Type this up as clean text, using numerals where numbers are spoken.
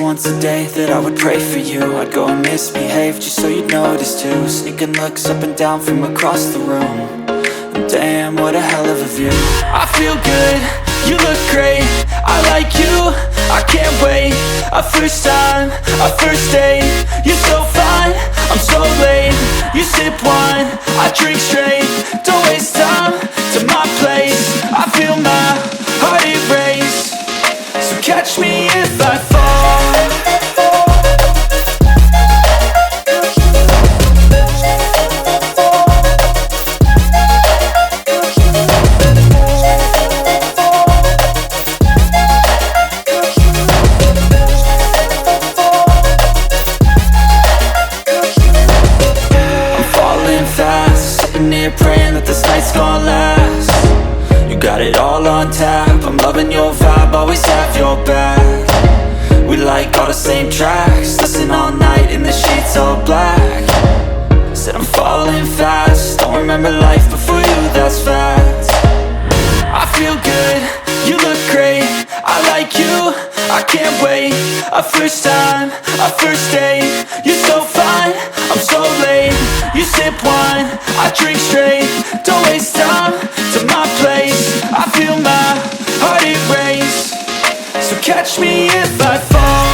once a day that I would pray for you. I'd go and misbehave just so you'd notice too. Sneaking looks up and down from across the room. And damn, what a hell of a view. I feel good, you look great, I like you, I can't wait. A first time, a first date, you're so fine, I'm so late. You sip wine, I drink straight. Don't waste time to my place. I feel my heart erase. So catch me if I fall. Praying that this night's gonna last. You got it all on tap, I'm loving your vibe, always have your back. We like all the same tracks, listen all night in the sheets all black. Said I'm falling fast, don't remember life before you, that's fact. I feel good, you look great, I like you, I can't wait. A first time, a first date, you're so fine, I'm so late. You sip wine, I drink straight. Don't waste time to my place. I feel my heart erase. So catch me if I fall.